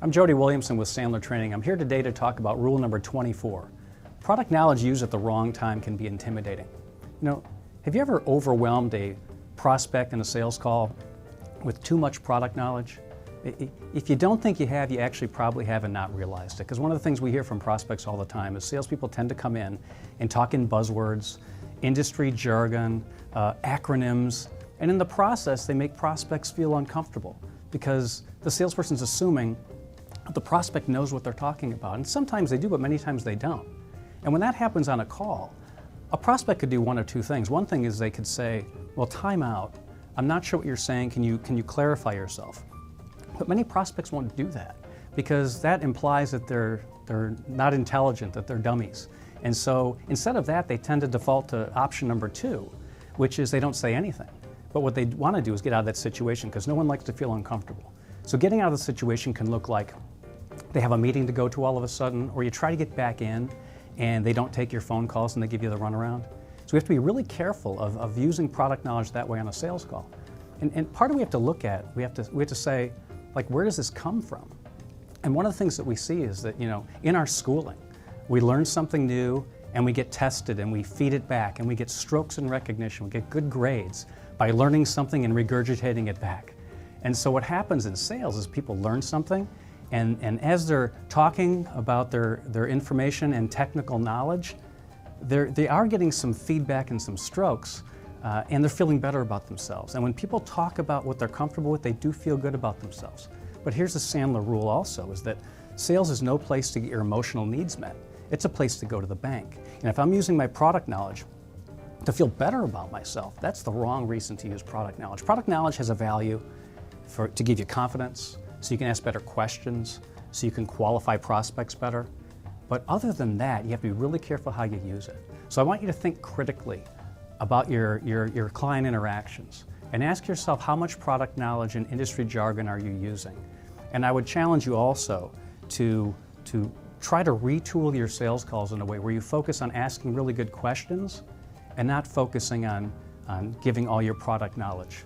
I'm Jody Williamson with Sandler Training. I'm here today to talk about rule number 24. Product knowledge used at the wrong time can be intimidating. Have you ever overwhelmed a prospect in a sales call with too much product knowledge? If you don't think you have, you actually probably have and not realized it. Because one of the things we hear from prospects all the time is salespeople tend to come in and talk in buzzwords, industry jargon, acronyms, and in the process they make prospects feel uncomfortable because the salesperson's assuming the prospect knows what they're talking about. And sometimes they do, but many times they don't. And when that happens on a call, a prospect could do one of two things. One thing is they could say, well, time out. I'm not sure what you're saying. Can you clarify yourself? But many prospects won't do that because that implies that they're not intelligent, that they're dummies. And so instead of that, they tend to default to option number 2, which is they don't say anything. But what they want to do is get out of that situation because no one likes to feel uncomfortable. So getting out of the situation can look like they have a meeting to go to all of a sudden, or you try to get back in and they don't take your phone calls and they give you the runaround. So we have to be really careful of using product knowledge that way on a sales call. And part of what we have to look at, we have to say, like, where does this come from? And one of the things that we see is that, in our schooling, we learn something new and we get tested and we feed it back and we get strokes in recognition, we get good grades by learning something and regurgitating it back. And so what happens in sales is people learn something and as they're talking about their information and technical knowledge, they are getting some feedback and some strokes and they're feeling better about themselves. And when people talk about what they're comfortable with, they do feel good about themselves. But here's the Sandler rule also, is that sales is no place to get your emotional needs met. It's a place to go to the bank. And if I'm using my product knowledge to feel better about myself, that's the wrong reason to use product knowledge. Product knowledge has a value to give you confidence, so you can ask better questions, so you can qualify prospects better. But other than that, you have to be really careful how you use it. So I want you to think critically about your client interactions and ask yourself, how much product knowledge and industry jargon are you using? And I would challenge you also to try to retool your sales calls in a way where you focus on asking really good questions and not focusing on giving all your product knowledge.